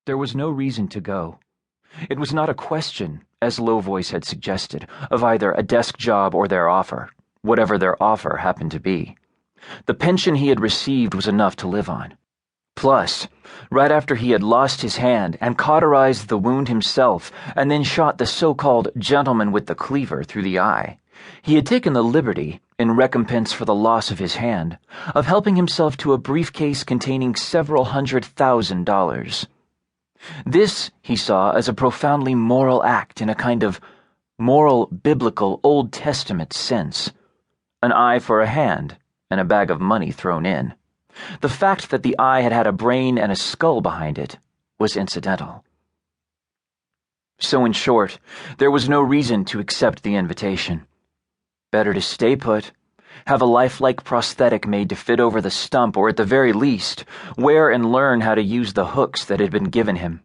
There was no reason to go. It was not a question, as Low Voice had suggested, of either a desk job or their offer, whatever their offer happened to be. The pension he had received was enough to live on. Plus, right after he had lost his hand and cauterized the wound himself and then shot the so-called gentleman with the cleaver through the eye, he had taken the liberty, in recompense for the loss of his hand, of helping himself to a briefcase containing several $100,000. This he saw as a profoundly moral act in a kind of moral, biblical, Old Testament sense. An eye for a hand, and a bag of money thrown in. The fact that the eye had had a brain and a skull behind it was incidental. So in short, there was no reason to accept the invitation. Better to stay put, have a lifelike prosthetic made to fit over the stump, or at the very least, wear and learn how to use the hooks that had been given him.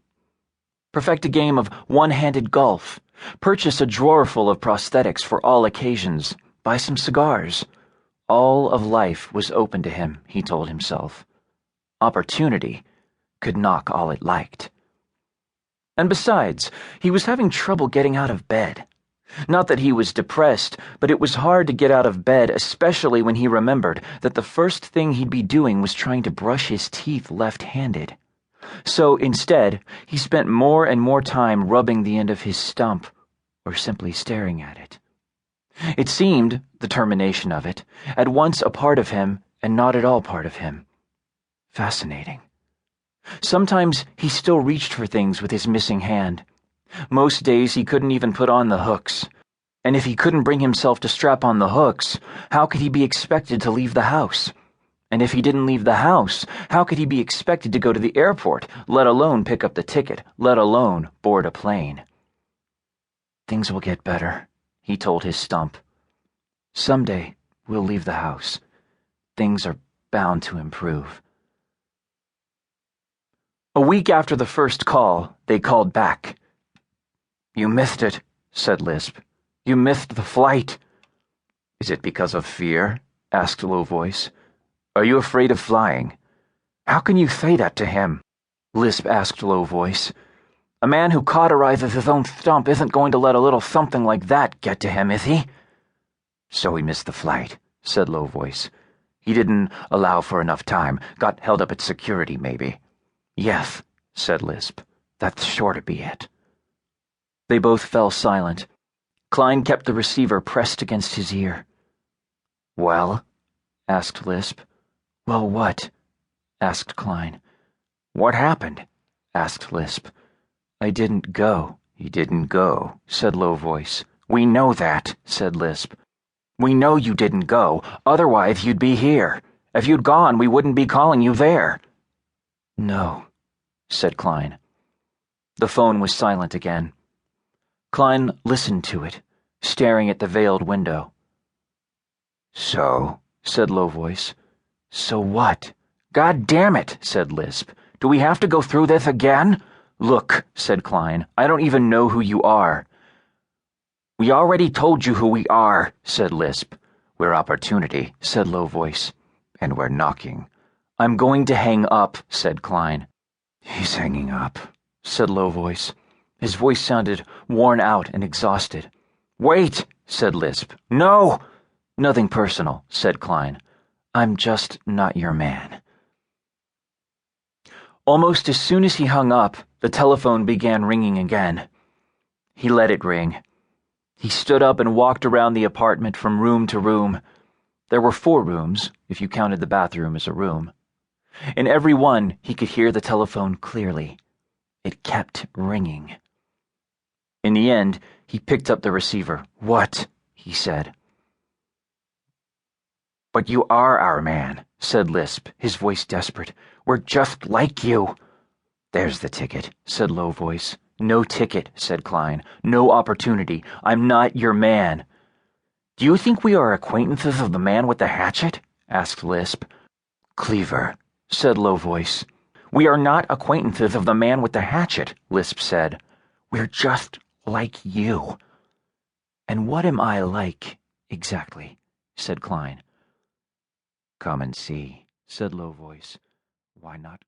Perfect a game of one-handed golf, purchase a drawer full of prosthetics for all occasions, buy some cigars. All of life was open to him, he told himself. Opportunity could knock all it liked. And besides, he was having trouble getting out of bed. Not that he was depressed, but it was hard to get out of bed, especially when he remembered that the first thing he'd be doing was trying to brush his teeth left-handed. So instead, he spent more and more time rubbing the end of his stump, or simply staring at it. It seemed, the termination of it, at once a part of him and not at all part of him. Fascinating. Sometimes he still reached for things with his missing hand. Most days he couldn't even put on the hooks. And if he couldn't bring himself to strap on the hooks, how could he be expected to leave the house? And if he didn't leave the house, how could he be expected to go to the airport, let alone pick up the ticket, let alone board a plane? Things will get better, he told his stump. Someday we'll leave the house. Things are bound to improve. A week after the first call, they called back. "You missed it," said Lisp. "You missed the flight." "Is it because of fear?" asked Low Voice. "Are you afraid of flying?" "How can you say that to him?" Lisp asked Low Voice. "A man who cauterizes his own stump isn't going to let a little something like that get to him, is he?" "So he missed the flight," said Low Voice. "He didn't allow for enough time. Got held up at security, maybe." "Yes," said Lisp. "That's sure to be it." They both fell silent. Kline kept the receiver pressed against his ear. "Well?" asked Lisp. "Well, what?" asked Kline. "What happened?" asked Lisp. "I didn't go." "You didn't go," said Low Voice. "We know that," said Lisp. "We know you didn't go, otherwise you'd be here. If you'd gone, we wouldn't be calling you there." "No," said Kline. The phone was silent again. Kline listened to it, staring at the veiled window. "So?" said Low Voice. "So what?" "God damn it," said Lisp. "Do we have to go through this again?" "Look," said Kline, "I don't even know who you are." "We already told you who we are," said Lisp. "We're Opportunity," said Low Voice. "And we're knocking." "I'm going to hang up," said Kline. "He's hanging up," said Low Voice. His voice sounded worn out and exhausted. "Wait," said Lisp. "No!" "Nothing personal," said Kline. "I'm just not your man." Almost as soon as he hung up, the telephone began ringing again. He let it ring. He stood up and walked around the apartment from room to room. There were 4 rooms, if you counted the bathroom as a room. In every one, he could hear the telephone clearly. It kept ringing. In the end, he picked up the receiver. "What?" he said. "But you are our man," said Lisp, his voice desperate. "We're just like you." "There's the ticket," said Low Voice. "No ticket," said Kline. "No opportunity. I'm not your man." "Do you think we are acquaintances of the man with the hatchet?" asked Lisp. "Cleaver," said Low Voice. "We are not acquaintances of the man with the hatchet," Lisp said. "We're just like you." "And what am I like, exactly?" said Kline. "Come and see," said Low Voice. "Why not